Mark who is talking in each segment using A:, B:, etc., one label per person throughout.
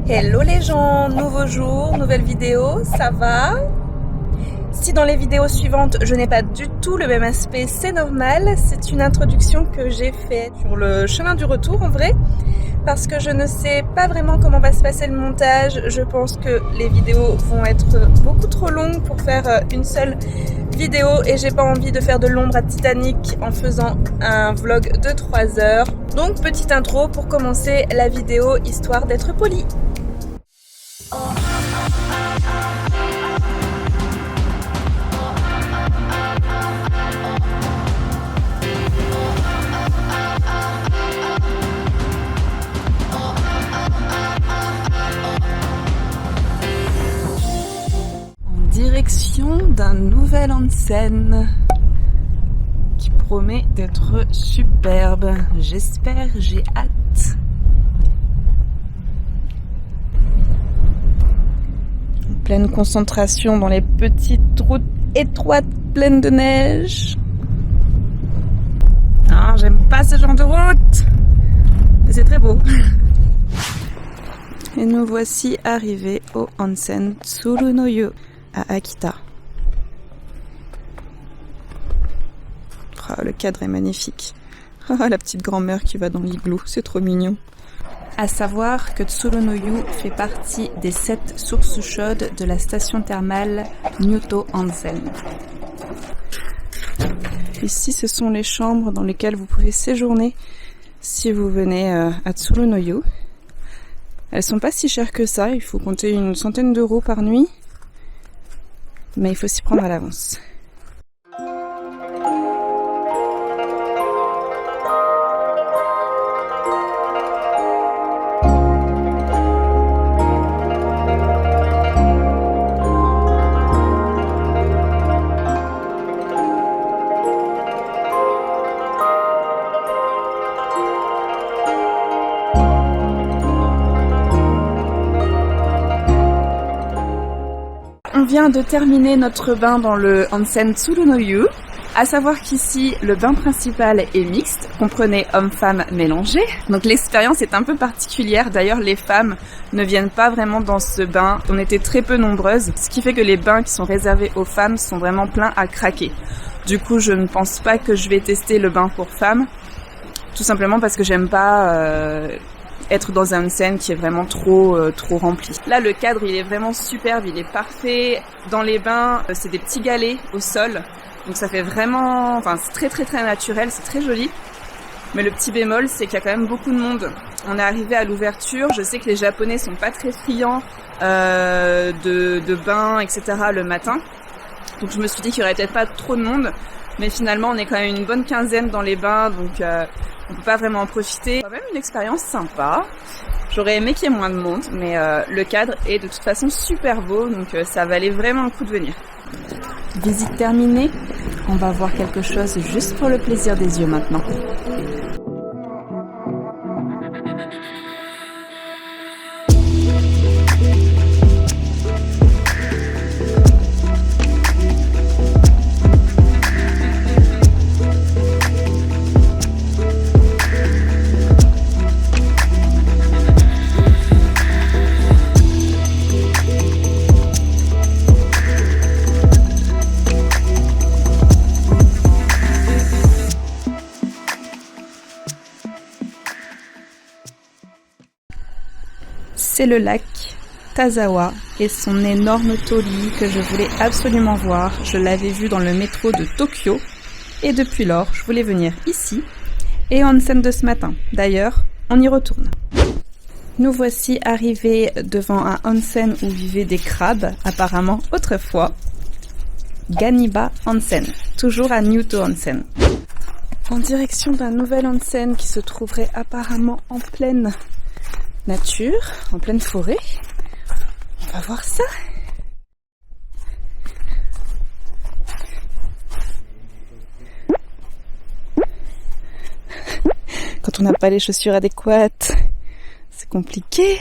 A: Hello les gens, nouveau jour, nouvelle vidéo, ça va? Si dans les vidéos suivantes je n'ai pas du tout le même aspect, c'est normal, c'est une introduction que j'ai faite sur le chemin du retour en vrai, parce que je ne sais pas vraiment comment va se passer le montage. Je pense que les vidéos vont être beaucoup trop longues pour faire une seule vidéo et j'ai pas envie de faire de l'ombre à Titanic en faisant un vlog de 3 heures. Donc petite intro pour commencer la vidéo histoire d'être poli. Direction d'un nouvel onsen qui promet d'être superbe. J'espère, j'ai hâte. En pleine concentration dans les petites routes étroites pleines de neige. Ah, j'aime pas ce genre de route, mais c'est très beau. Et nous voici arrivés au onsen Tsurunoyu à Akita. Oh, le cadre est magnifique. Oh, la petite grand-mère qui va dans l'igloo, c'est trop mignon. À savoir que Tsurunoyu fait partie des 7 sources chaudes de la station thermale Nyoto Onsen. Ici, ce sont les chambres dans lesquelles vous pouvez séjourner si vous venez à Tsurunoyu. Elles sont pas si chères que ça, il faut compter une centaine d'euros par nuit. Mais il faut s'y prendre à l'avance. On vient de terminer notre bain dans le onsen Tsurunoyu. À savoir qu'ici, le bain principal est mixte, comprenez hommes-femmes mélangés. Donc l'expérience est un peu particulière. D'ailleurs, les femmes ne viennent pas vraiment dans ce bain. On était très peu nombreuses, ce qui fait que les bains qui sont réservés aux femmes sont vraiment pleins à craquer. Du coup, je ne pense pas que je vais tester le bain pour femmes, tout simplement parce que j'aime pas être dans un onsen qui est vraiment trop rempli. Là, le cadre, il est vraiment superbe, il est parfait. Dans les bains, c'est des petits galets au sol. Donc ça fait vraiment... Enfin, c'est très naturel, c'est très joli. Mais le petit bémol, c'est qu'il y a quand même beaucoup de monde. On est arrivé à l'ouverture. Je sais que les Japonais sont pas très friands de bains, etc. le matin. Donc je me suis dit qu'il y aurait peut-être pas trop de monde. Mais finalement, on est quand même une bonne quinzaine dans les bains, donc on peut pas vraiment en profiter. C'est quand même une expérience sympa. J'aurais aimé qu'il y ait moins de monde, mais le cadre est de toute façon super beau, donc ça valait vraiment le coup de venir. Visite terminée. On va voir quelque chose juste pour le plaisir des yeux maintenant. C'est le lac Tazawa et son énorme torii que je voulais absolument voir. Je l'avais vu dans le métro de Tokyo et depuis lors, je voulais venir ici et en onsen de ce matin. D'ailleurs, on y retourne. Nous voici arrivés devant un onsen où vivaient des crabes, apparemment autrefois. Ganiba Onsen, toujours à Nyoto Onsen. En direction d'un nouvel onsen qui se trouverait apparemment en pleine nature, en pleine forêt. On va voir ça. Quand on n'a pas les chaussures adéquates, c'est compliqué.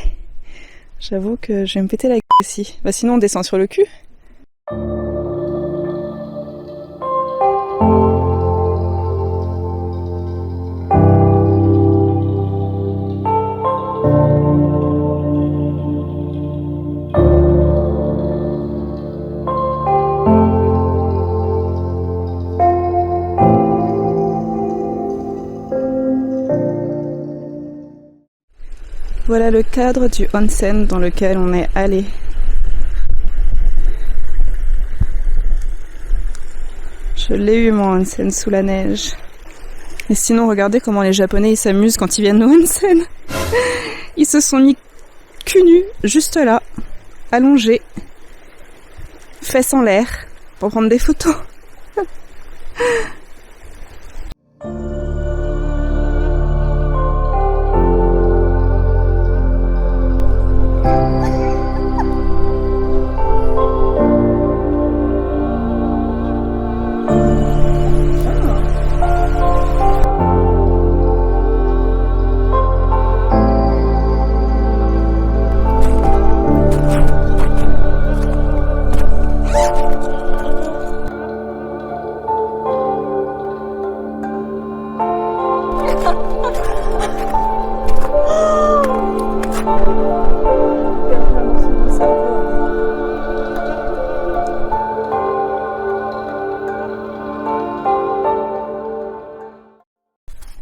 A: J'avoue que je vais me péter la gueule aussi. Bah sinon on descend sur le cul. le cadre du onsen dans lequel on est allé. Je l'ai eu mon onsen sous la neige. Et sinon, regardez comment les Japonais ils s'amusent quand ils viennent au onsen. Ils se sont mis cul nus, juste là, allongés, fesses en l'air, pour prendre des photos.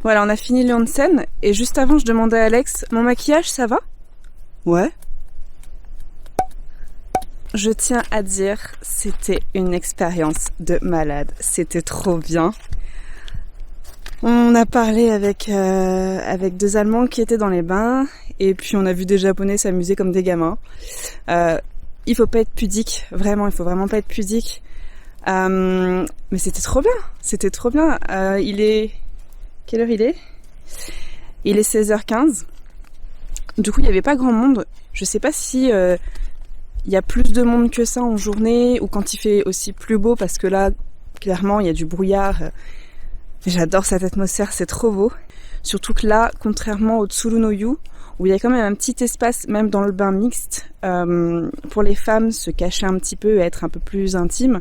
A: Voilà, on a fini le onsen et juste avant je demandais à Alex, mon maquillage ça va ? Ouais. Je tiens à dire, c'était une expérience de malade, c'était trop bien. On a parlé avec 2 Allemands qui étaient dans les bains et puis on a vu des Japonais s'amuser comme des gamins. Il faut pas être pudique, vraiment, il faut vraiment pas être pudique. Mais c'était trop bien. Quelle heure il est ? Il est 16h15. Du coup, il n'y avait pas grand monde. Je sais pas si il y a plus de monde que ça en journée ou quand il fait aussi plus beau parce que là, clairement, il y a du brouillard. J'adore cette atmosphère, c'est trop beau. Surtout que là, contrairement au Tsurunoyu, où il y a quand même un petit espace, même dans le bain mixte, pour les femmes se cacher un petit peu et être un peu plus intime.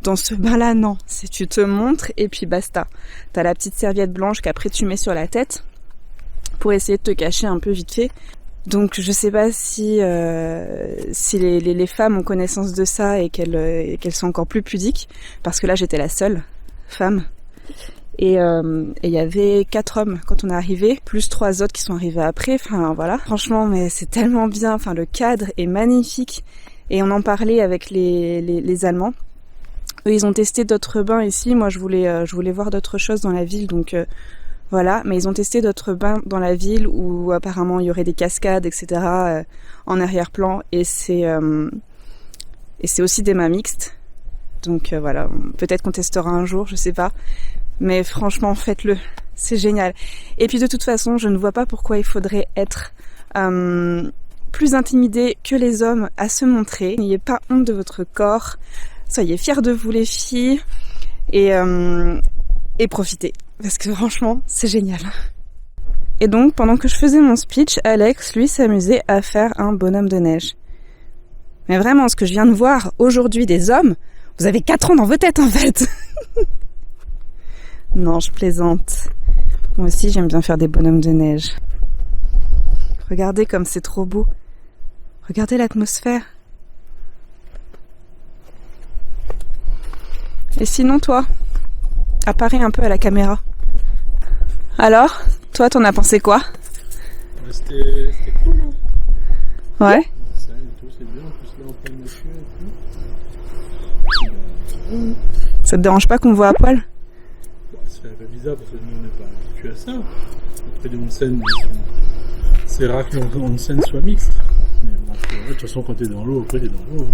A: Dans ce bain-là, non. Si tu te montres et puis basta. T'as la petite serviette blanche qu'après tu mets sur la tête pour essayer de te cacher un peu vite fait. Donc je sais pas si les femmes ont connaissance de ça et qu'elles sont encore plus pudiques, parce que là j'étais la seule femme. Et il y avait 4 hommes quand on est arrivé, plus 3 autres qui sont arrivés après. Enfin voilà. Franchement, mais c'est tellement bien. Enfin le cadre est magnifique. Et on en parlait avec les Allemands. Eux, ils ont testé d'autres bains ici. Moi, je voulais voir d'autres choses dans la ville, donc voilà. Mais ils ont testé d'autres bains dans la ville où apparemment il y aurait des cascades, etc. En arrière-plan. Et c'est aussi des bains mixtes. Donc voilà. Peut-être qu'on testera un jour, je sais pas. Mais franchement, faites-le. C'est génial. Et puis de toute façon, je ne vois pas pourquoi il faudrait être plus intimidé que les hommes à se montrer. N'ayez pas honte de votre corps. Soyez fiers de vous les filles et profitez parce que franchement c'est génial. Et donc pendant que je faisais mon speech, Alex lui s'amusait à faire un bonhomme de neige. Mais vraiment ce que je viens de voir aujourd'hui des hommes, vous avez 4 ans dans vos têtes en fait. Non, je plaisante. Moi aussi j'aime bien faire des bonhommes de neige. Regardez comme c'est trop beau. Regardez l'atmosphère. Et sinon, toi, apparais un peu à la caméra. Alors, toi, t'en as pensé quoi ?
B: C'était cool, hein.
A: Ouais.
B: Ça et tout, c'est bien. En plus, là, en pleine nature et tout.
A: Ça te dérange pas qu'on voit à poil ?
B: Bon, ça fait un peu bizarre parce que nous, on n'est pas habitués à ça. Après, les onsen, c'est rare que l'onsen soit mixte. Mais bon, de toute façon, quand t'es dans l'eau, après, t'es dans l'eau.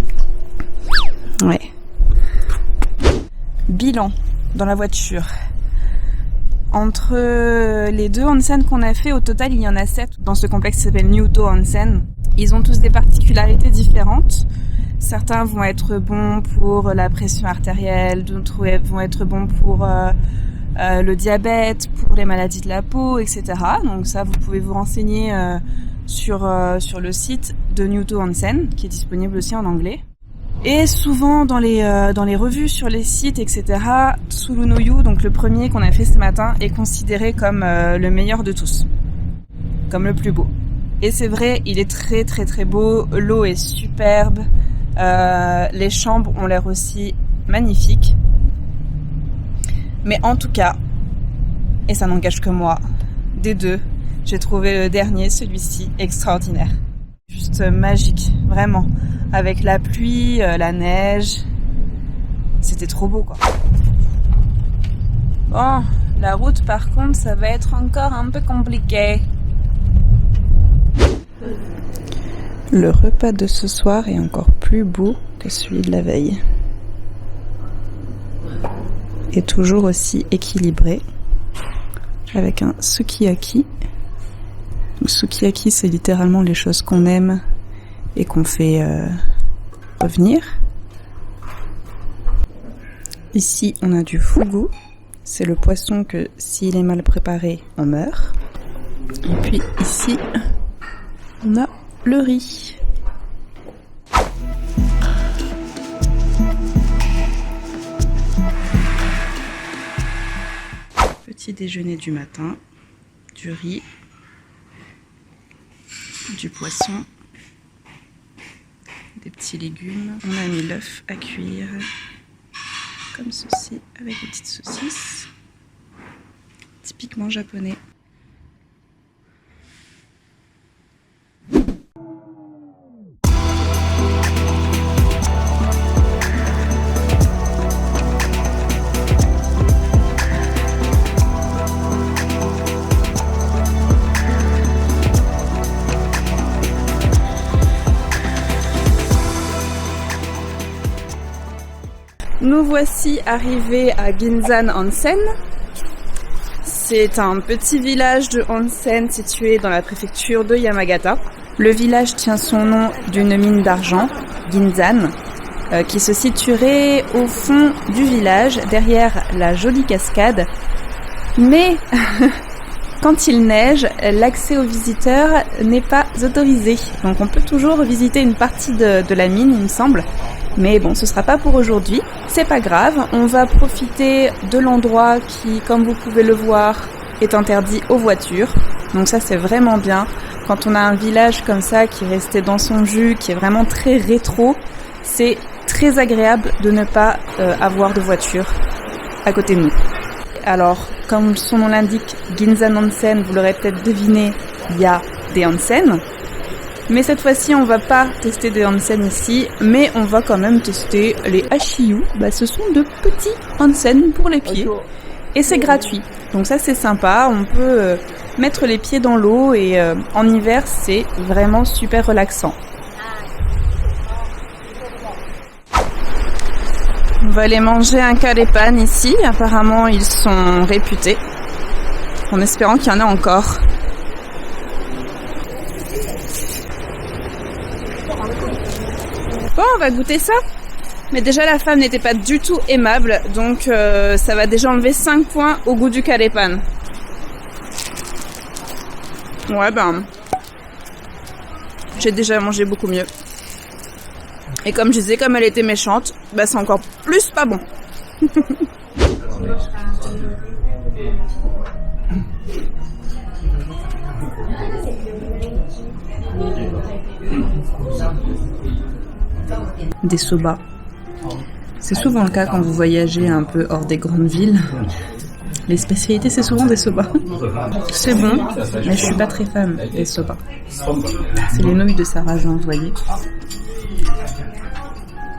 A: Ouais. Bilan dans la voiture. Entre les 2 onsen qu'on a fait, au total il y en a 7 dans ce complexe qui s'appelle Nyūtō Onsen. Ils ont tous des particularités différentes. Certains vont être bons pour la pression artérielle, d'autres vont être bons pour le diabète, pour les maladies de la peau, etc. Donc ça, vous pouvez vous renseigner sur le site de Nyūtō Onsen, qui est disponible aussi en anglais. Et souvent dans les revues sur les sites, etc., Tsurunoyu, donc le premier qu'on a fait ce matin, est considéré comme le meilleur de tous, comme le plus beau. Et c'est vrai, il est très très très beau, l'eau est superbe, les chambres ont l'air aussi magnifiques. Mais en tout cas, et ça n'engage que moi, des 2, J'ai trouvé le dernier, celui-ci, extraordinaire. Juste magique, vraiment. Avec la pluie, la neige. C'était trop beau, quoi. Bon, la route, par contre, ça va être encore un peu compliqué. Le repas de ce soir est encore plus beau que celui de la veille. Et toujours aussi équilibré. Avec un sukiyaki. Le sukiyaki, c'est littéralement les choses qu'on aime et qu'on fait revenir. Ici, on a du fugu. C'est le poisson que, s'il est mal préparé, on meurt. Et puis ici, on a le riz. Petit déjeuner du matin, du riz, du poisson, des petits légumes. On a mis l'œuf à cuire, comme ceci, avec des petites saucisses, typiquement japonais. Nous voici arrivés à Ginzan Onsen. C'est un petit village de onsen situé dans la préfecture de Yamagata. Le village tient son nom d'une mine d'argent, Ginzan, qui se situerait au fond du village, derrière la jolie cascade. Mais quand il neige, l'accès aux visiteurs n'est pas autorisé. Donc on peut toujours visiter une partie de la mine, il me semble. Mais bon, ce sera pas pour aujourd'hui. C'est pas grave, on va profiter de l'endroit qui, comme vous pouvez le voir, est interdit aux voitures. Donc ça, c'est vraiment bien. Quand on a un village comme ça qui est resté dans son jus, qui est vraiment très rétro, c'est très agréable de ne pas avoir de voiture à côté de nous. Alors, comme son nom l'indique, Ginzan Onsen, vous l'aurez peut-être deviné, il y a des onsen. Mais cette fois-ci, on va pas tester des onsen ici, mais on va quand même tester les Hashiyu. Ce sont de petits onsen pour les pieds. Et c'est gratuit. Donc ça, c'est sympa. On peut mettre les pieds dans l'eau et en hiver, c'est vraiment super relaxant. On va aller manger un karepan ici. Apparemment, ils sont réputés. En espérant qu'il y en a encore. Bon, on va goûter ça. Mais déjà, la femme n'était pas du tout aimable. Donc, ça va déjà enlever 5 points au goût du karepan. Ouais, j'ai déjà mangé beaucoup mieux. Et comme je disais, comme elle était méchante, c'est encore plus pas bon. Des soba. C'est souvent le cas quand vous voyagez un peu hors des grandes villes. Les spécialités, c'est souvent des soba. C'est bon, mais je suis pas très fan des soba. C'est les nouilles de sarrasin, vous voyez.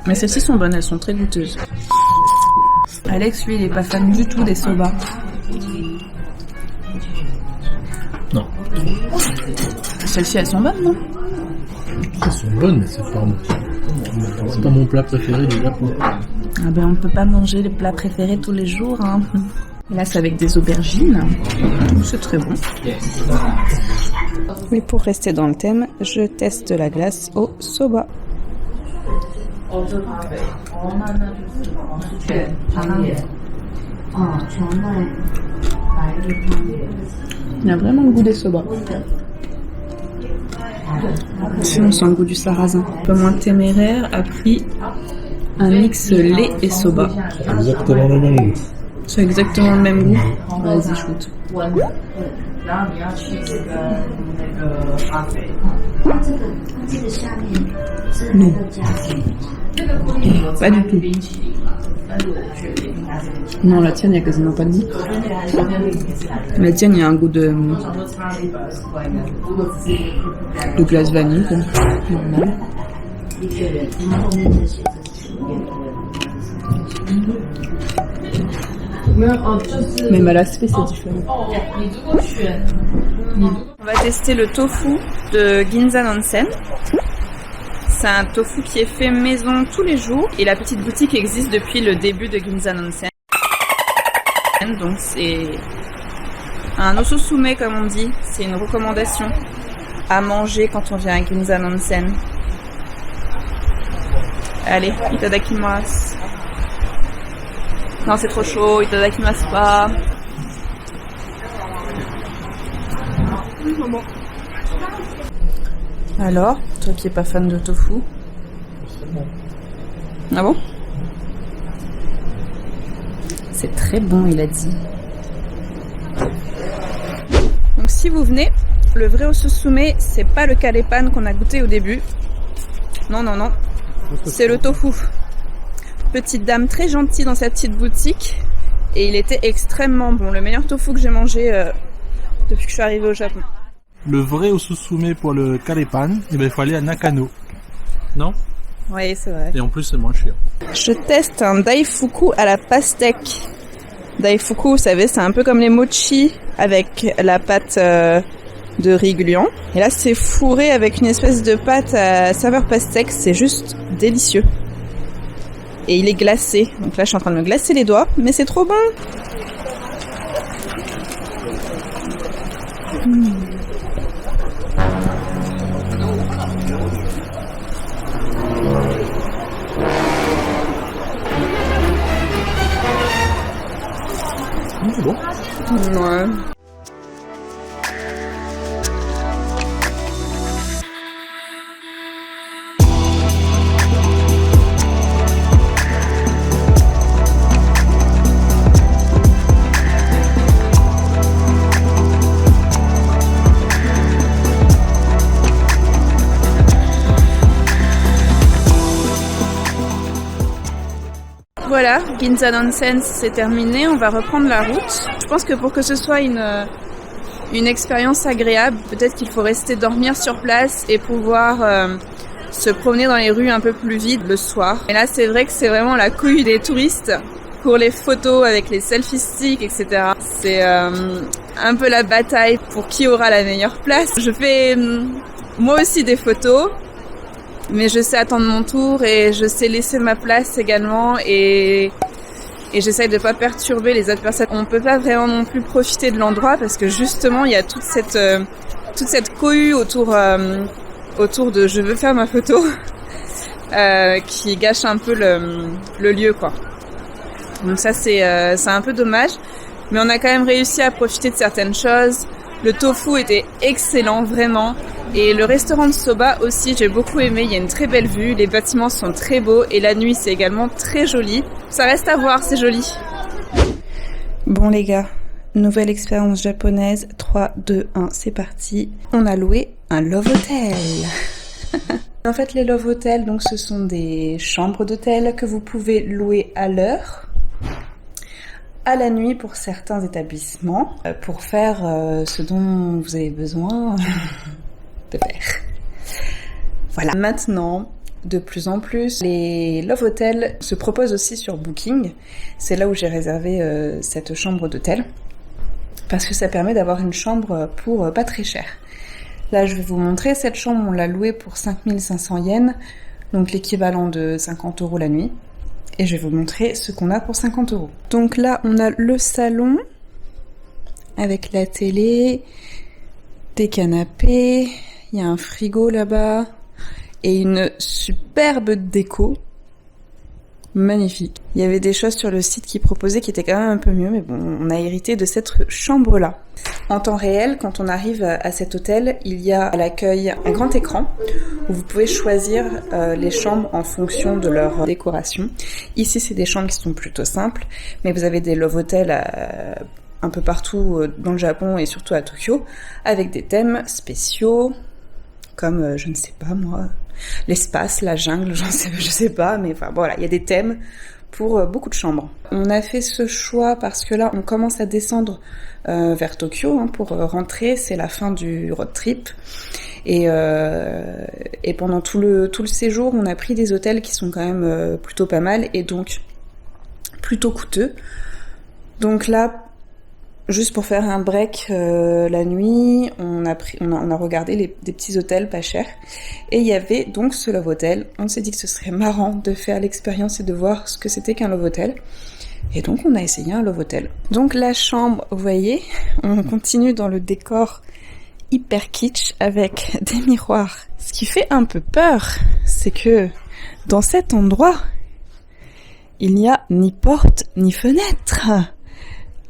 A: Mais celles-ci sont bonnes, elles sont très goûteuses. Alex, lui, il est pas fan du tout des soba.
B: Non.
A: Celles-ci, elles sont bonnes, non?
B: Elles sont bonnes, mais c'est pas mon plat préféré du Japon.
A: On peut pas manger les plats préférés tous les jours, hein. Là, c'est avec des aubergines. C'est très bon. Mais pour rester dans le thème, je teste la glace au soba. Il a vraiment le goût des soba. Sinon, c'est un goût du sarrasin. Un peu moins téméraire, a pris un mix lait et soba.
B: Exactement le même goût.
A: C'est exactement le même goût. Vas-y, shoot. Non. Pas du tout. Non, la tienne, il n'y a quasiment pas de goût. La tienne, il y a un goût de glace vanille, quoi. Normal. Même à l'aspect, c'est différent. On va tester le tofu de Ginzan Onsen. C'est un tofu qui est fait maison tous les jours et la petite boutique existe depuis le début de Ginzan Onsen. Donc c'est un osusume comme on dit, c'est une recommandation à manger quand on vient à Ginzan Onsen. Allez, itadakimasu. Non, c'est trop chaud, itadakimasu pas. Alors, toi qui es pas fan de tofu. Ah bon? C'est très bon, il a dit. Donc si vous venez, le vrai osusume, c'est pas le karepan qu'on a goûté au début. Non, non, non. C'est le tofu. Petite dame très gentille dans sa petite boutique. Et il était extrêmement bon. Le meilleur tofu que j'ai mangé depuis que je suis arrivée au Japon.
B: Le vrai osusume pour le karepan, il faut aller à Nakano. Non?
A: Oui, c'est vrai.
B: Et en plus, c'est moins cher.
A: Je teste un daifuku à la pastèque. Daifuku, vous savez, c'est un peu comme les mochi avec la pâte de riz gluant. Et là, c'est fourré avec une espèce de pâte à saveur pastèque. C'est juste délicieux. Et il est glacé. Donc là, je suis en train de me glacer les doigts, mais c'est trop bon.
B: C'est bon.
A: Ouais. Voilà, Ginzan Onsen c'est terminé, on va reprendre la route. Je pense que pour que ce soit une expérience agréable, peut-être qu'il faut rester dormir sur place et pouvoir se promener dans les rues un peu plus vides le soir. Et là c'est vrai que c'est vraiment la couille des touristes pour les photos avec les selfie sticks, etc. C'est un peu la bataille pour qui aura la meilleure place. Je fais moi aussi des photos. Mais je sais attendre mon tour et je sais laisser ma place également et j'essaye de pas perturber les autres personnes. On peut pas vraiment non plus profiter de l'endroit parce que justement il y a toute cette cohue autour de je veux faire ma photo qui gâche un peu le lieu quoi. Donc ça c'est un peu dommage, mais on a quand même réussi à profiter de certaines choses. Le tofu était excellent, vraiment. Et le restaurant de soba aussi, j'ai beaucoup aimé. Il y a une très belle vue, les bâtiments sont très beaux et la nuit, c'est également très joli. Ça reste à voir, c'est joli. Bon les gars, nouvelle expérience japonaise. 3, 2, 1, c'est parti. On a loué un Love Hotel. En fait, les Love Hotels, donc, ce sont des chambres d'hôtel que vous pouvez louer à l'heure. À la nuit pour certains établissements, pour faire ce dont vous avez besoin de faire. Voilà. Maintenant, de plus en plus, les Love Hotels se proposent aussi sur Booking. C'est là où j'ai réservé cette chambre d'hôtel. Parce que ça permet d'avoir une chambre pour pas très cher. Là, je vais vous montrer. Cette chambre, on l'a louée pour 5500 yens, donc l'équivalent de 50 € la nuit. Et je vais vous montrer ce qu'on a pour 50 €. Donc là, on a le salon avec la télé, des canapés, il y a un frigo là-bas et une superbe déco. Magnifique. Il y avait des choses sur le site qui proposaient qui étaient quand même un peu mieux, mais bon, on a hérité de cette chambre-là. En temps réel, quand on arrive à cet hôtel, il y a à l'accueil un grand écran où vous pouvez choisir les chambres en fonction de leur décoration. Ici, c'est des chambres qui sont plutôt simples, mais vous avez des love hotels un peu partout dans le Japon et surtout à Tokyo, avec des thèmes spéciaux, comme, je ne sais pas moi, l'espace, la jungle, je sais pas, mais enfin voilà, il y a des thèmes pour beaucoup de chambres. On a fait ce choix parce que là, on commence à descendre vers Tokyo pour rentrer. C'est la fin du road trip. Et pendant tout le séjour, on a pris des hôtels qui sont quand même plutôt pas mal et donc plutôt coûteux. Donc là, juste pour faire un break la nuit, on a regardé des petits hôtels pas chers. Et il y avait donc ce Love Hotel. On s'est dit que ce serait marrant de faire l'expérience et de voir ce que c'était qu'un Love Hotel. Et donc on a essayé un Love Hotel. Donc la chambre, vous voyez, on continue dans le décor hyper kitsch avec des miroirs. Ce qui fait un peu peur, c'est que dans cet endroit, il n'y a ni porte ni fenêtre.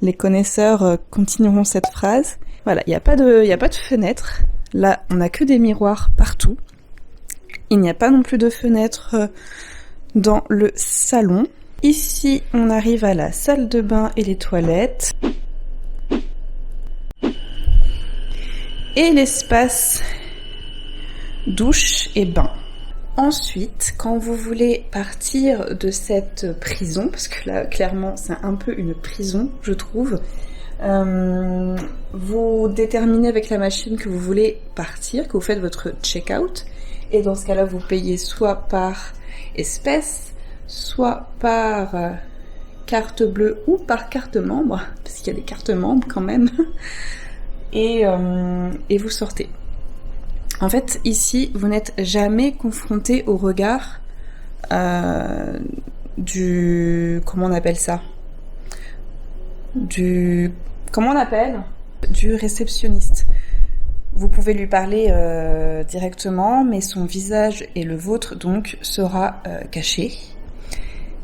A: Les connaisseurs continueront cette phrase. Voilà, il n'y a pas de fenêtre. Là, on n'a que des miroirs partout. Il n'y a pas non plus de fenêtre dans le salon. Ici, on arrive à la salle de bain et les toilettes. Et l'espace douche et bain. Ensuite, quand vous voulez partir de cette prison, parce que là, clairement, c'est un peu une prison, je trouve, vous déterminez avec la machine que vous voulez partir, que vous faites votre check-out, et dans ce cas-là, vous payez soit par espèce, soit par carte bleue ou par carte membre, parce qu'il y a des cartes membres quand même, et vous sortez. En fait, ici, vous n'êtes jamais confronté au regard comment on appelle ça ? Comment on appelle ? Du réceptionniste. Vous pouvez lui parler directement, mais son visage et le vôtre, donc, sera caché.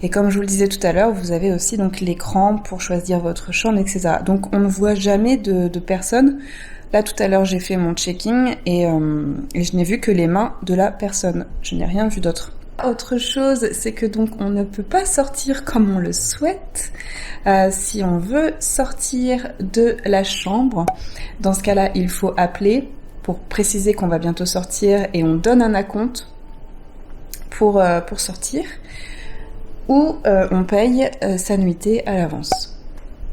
A: Et comme je vous le disais tout à l'heure, vous avez aussi donc l'écran pour choisir votre chambre, etc. Donc, on ne voit jamais de personne. Là, tout à l'heure, j'ai fait mon check-in et je n'ai vu que les mains de la personne. Je n'ai rien vu d'autre. Autre chose, c'est que donc on ne peut pas sortir comme on le souhaite. Si on veut sortir de la chambre, dans ce cas-là, il faut appeler pour préciser qu'on va bientôt sortir et on donne un acompte pour sortir. Ou on paye sa nuitée à l'avance.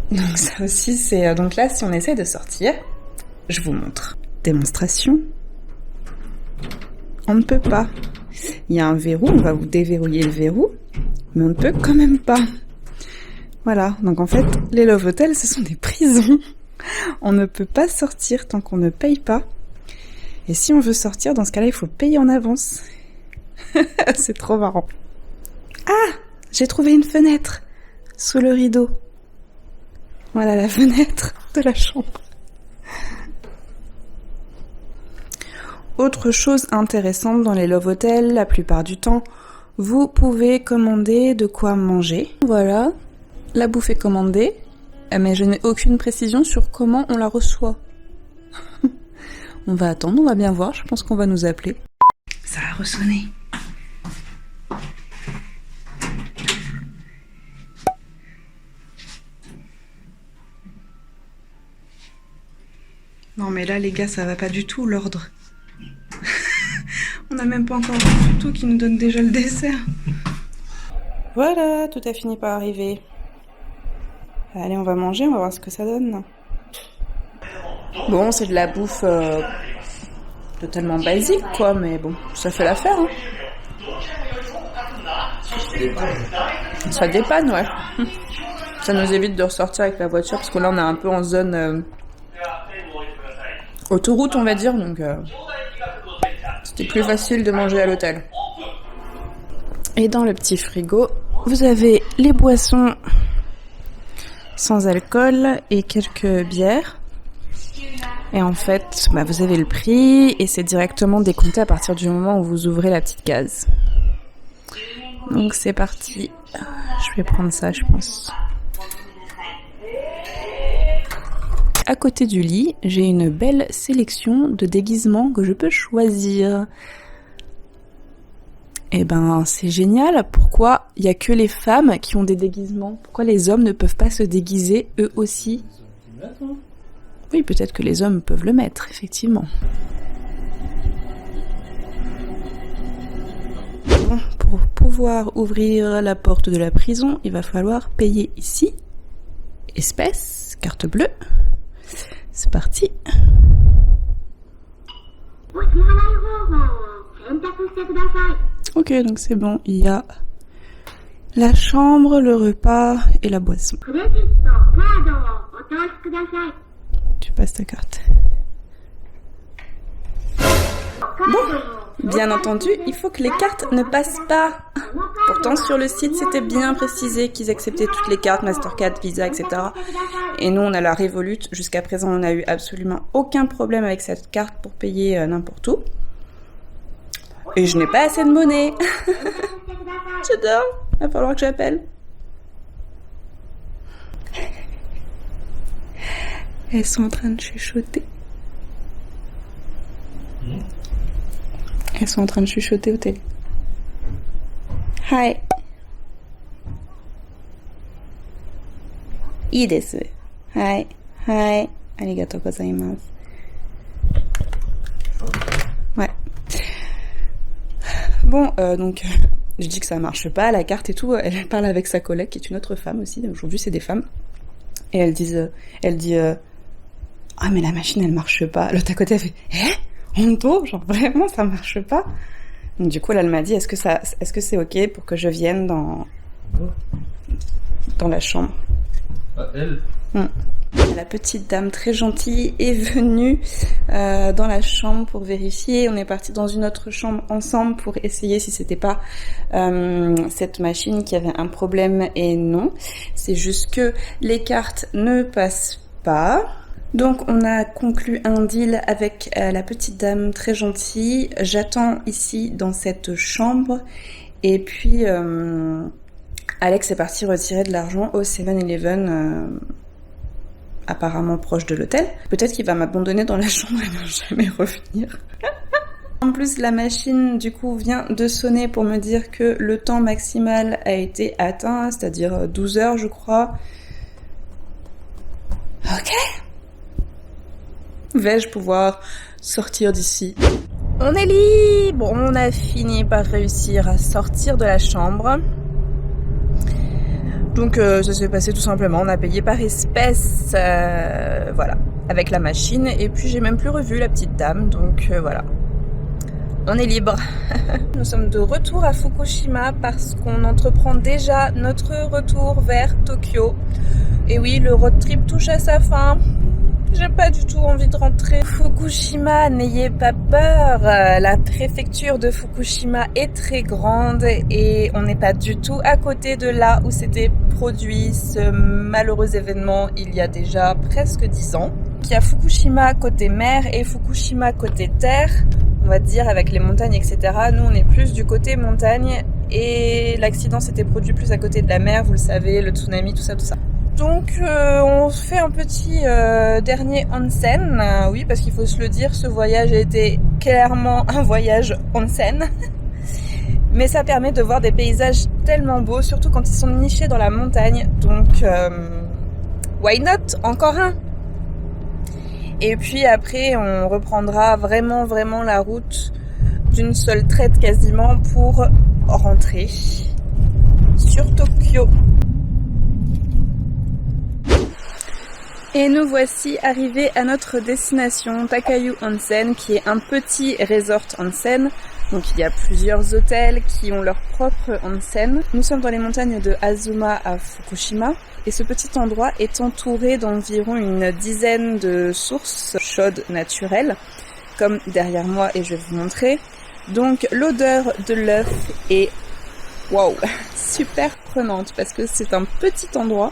A: Donc ça aussi, c'est... Donc là, si on essaie de sortir... Je vous montre. Démonstration. On ne peut pas. Il y a un verrou, on va vous déverrouiller le verrou, mais on ne peut quand même pas. Voilà, donc en fait, les Love Hotels, ce sont des prisons. On ne peut pas sortir tant qu'on ne paye pas. Et si on veut sortir, dans ce cas-là, il faut payer en avance. C'est trop marrant. Ah, j'ai trouvé une fenêtre sous le rideau. Voilà la fenêtre de la chambre. Autre chose intéressante dans les Love Hotels, la plupart du temps, vous pouvez commander de quoi manger. Voilà, la bouffe est commandée, mais je n'ai aucune précision sur comment on la reçoit. On va attendre, on va bien voir, je pense qu'on va nous appeler. Ça a ressonné. Non mais là les gars, ça va pas du tout l'ordre. On n'a même pas encore vu du tout qui nous donne déjà le dessert. Voilà, tout a fini par arriver. Allez, on va manger, on va voir ce que ça donne. Bon, c'est de la bouffe totalement basique, quoi, mais bon, ça fait l'affaire. Hein. Ça dépanne, ouais. Ça nous évite de ressortir avec la voiture, parce que là, on est un peu en zone autoroute, on va dire, donc c'était plus facile de manger à l'hôtel. Et dans le petit frigo, vous avez les boissons sans alcool et quelques bières. Et en fait, vous avez le prix et c'est directement décompté à partir du moment où vous ouvrez la petite case. Donc c'est parti. Je vais prendre ça, je pense. À côté du lit, j'ai une belle sélection de déguisements que je peux choisir. Eh ben, c'est génial. Pourquoi il y a que les femmes qui ont des déguisements ? Pourquoi les hommes ne peuvent pas se déguiser eux aussi ? Oui, peut-être que les hommes peuvent le mettre, effectivement. Bon, pour pour pouvoir ouvrir la porte de la prison, il va falloir payer ici. Espèce, carte bleue. C'est parti. Ok, donc c'est bon, il y a la chambre, le repas et la boisson. Tu passes ta carte. Bon, bien entendu, il faut que les cartes ne passent pas. Pourtant, sur le site, c'était bien précisé qu'ils acceptaient toutes les cartes, Mastercard, Visa, etc. Et nous, on a la Revolut. Jusqu'à présent, on n'a eu absolument aucun problème avec cette carte pour payer n'importe où. Et je n'ai pas assez de monnaie. Je dors. Il va falloir que j'appelle. Elles sont en train de chuchoter. Elles sont en train de chuchoter au télé. Hi. いいです。はい。はい。ありがとうございます。Ouais. Bon, donc, je dis que ça marche pas, la carte et tout. Elle parle avec sa collègue, qui est une autre femme aussi. Aujourd'hui, c'est des femmes. Et elle dit, ah, mais la machine, elle marche pas. L'autre à côté, elle fait, Honto, genre vraiment, ça marche pas. Donc, du coup, là, elle m'a dit, est-ce que c'est ok pour que je vienne dans la chambre?
B: Elle
A: La petite dame très gentille est venue dans la chambre pour vérifier. On est parti dans une autre chambre ensemble pour essayer si c'était pas cette machine qui avait un problème, et non. C'est juste que les cartes ne passent pas. Donc on a conclu un deal avec la petite dame très gentille. J'attends ici dans cette chambre, et puis Alex est parti retirer de l'argent au 7-Eleven apparemment proche de l'hôtel. Peut-être qu'il va m'abandonner dans la chambre et ne jamais revenir. En plus, la machine, du coup, vient de sonner pour me dire que le temps maximal a été atteint, c'est-à-dire 12 heures, je crois. Ok. Vais-je pouvoir sortir d'ici? On est libre! On a fini par réussir à sortir de la chambre. Donc ça s'est passé tout simplement, on a payé par espèce, voilà, avec la machine, et puis j'ai même plus revu la petite dame, donc voilà. On est libre. Nous sommes de retour à Fukushima parce qu'on entreprend déjà notre retour vers Tokyo. Et oui, le road trip touche à sa fin. J'ai pas du tout envie de rentrer. Fukushima, n'ayez pas peur. La préfecture de Fukushima est très grande et on n'est pas du tout à côté de là où s'était produit ce malheureux événement il y a déjà presque 10 ans. Il y a Fukushima côté mer et Fukushima côté terre, on va dire, avec les montagnes, etc. Nous, on est plus du côté montagne et l'accident s'était produit plus à côté de la mer, vous le savez, le tsunami, tout ça, tout ça. Donc on fait un petit dernier onsen, oui, parce qu'il faut se le dire, ce voyage a été clairement un voyage onsen. Mais ça permet de voir des paysages tellement beaux, surtout quand ils sont nichés dans la montagne. Donc why not? Encore un. Et puis après, on reprendra vraiment la route d'une seule traite quasiment pour rentrer sur Tokyo. Et nous voici arrivés à notre destination, Takayu Onsen, qui est un petit resort onsen. Donc il y a plusieurs hôtels qui ont leur propre onsen. Nous sommes dans les montagnes de Azuma à Fukushima. Et ce petit endroit est entouré d'environ une dizaine de sources chaudes naturelles, comme derrière moi, et je vais vous montrer. Donc l'odeur de l'œuf est waouh, super prenante parce que c'est un petit endroit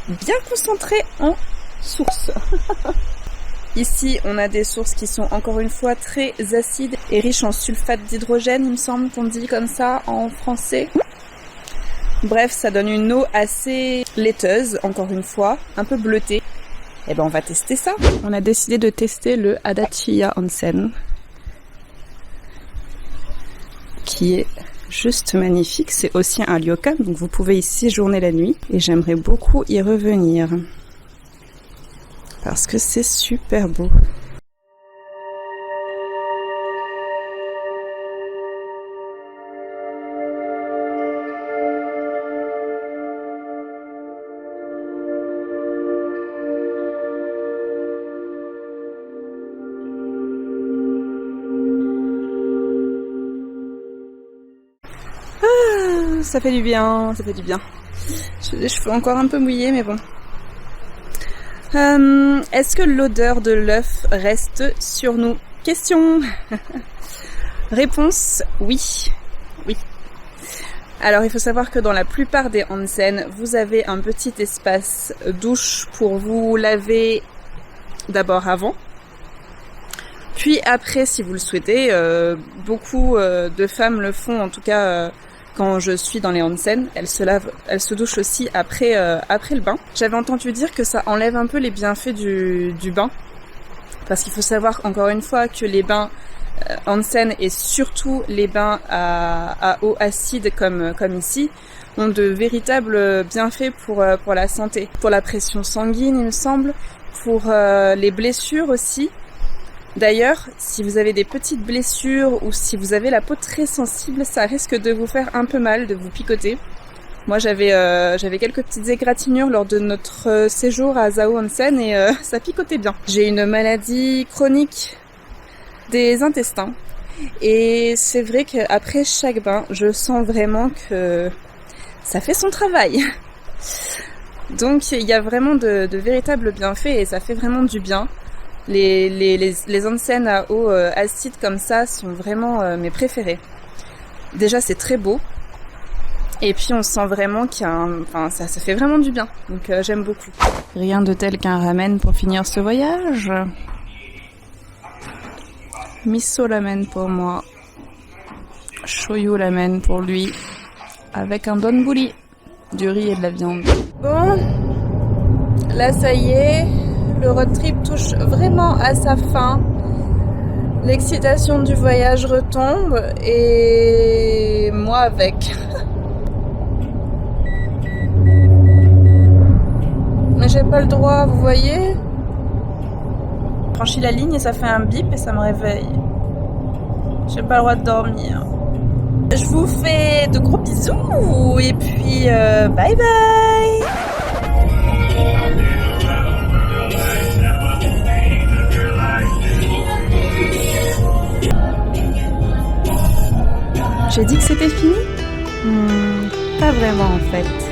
A: bien concentré en sources. Ici, on a des sources qui sont encore une fois très acides et riches en sulfate d'hydrogène, il me semble qu'on dit comme ça en français. Bref, ça donne une eau assez laiteuse, encore une fois, un peu bleutée. Et ben on va tester ça. On a décidé de tester le Adachiya Onsen, qui est juste magnifique. C'est aussi un ryokan, donc vous pouvez y séjourner la nuit. Et j'aimerais beaucoup y revenir, parce que c'est super beau. ça fait du bien, ça fait du bien. J'ai les cheveux encore un peu mouillés, mais bon. Est-ce que l'odeur de l'œuf reste sur nous? Question. Réponse, oui. Oui. Alors, il faut savoir que dans la plupart des onsen, vous avez un petit espace douche pour vous laver d'abord avant. Puis après, si vous le souhaitez, beaucoup de femmes le font, en tout cas quand je suis dans les onsen, elles se douchent aussi après le bain. J'avais entendu dire que ça enlève un peu les bienfaits du bain, parce qu'il faut savoir encore une fois que les bains onsen et surtout les bains à eau acide comme ici ont de véritables bienfaits pour la santé, pour la pression sanguine il me semble, pour les blessures aussi. D'ailleurs, si vous avez des petites blessures ou si vous avez la peau très sensible, ça risque de vous faire un peu mal, de vous picoter. Moi, j'avais quelques petites égratignures lors de notre séjour à Zao Onsen et ça picotait bien. J'ai une maladie chronique des intestins et c'est vrai qu'après chaque bain, je sens vraiment que ça fait son travail. Donc, il y a vraiment de véritables bienfaits et ça fait vraiment du bien. Les onsen à eau acide comme ça sont vraiment mes préférés. Déjà, c'est très beau. Et puis, on sent vraiment qu'il y a ça fait vraiment du bien. Donc, j'aime beaucoup. Rien de tel qu'un ramen pour finir ce voyage. Miso ramen pour moi. Shoyu ramen pour lui. Avec un donburi. Du riz et de la viande. Bon. Là, ça y est. Le road trip touche vraiment à sa fin. L'excitation du voyage retombe et moi avec. Mais j'ai pas le droit, vous voyez? Je franchis la ligne et ça fait un bip et ça me réveille. J'ai pas le droit de dormir. Je vous fais de gros bisous et puis bye bye. J'ai dit que c'était fini? Pas vraiment en fait.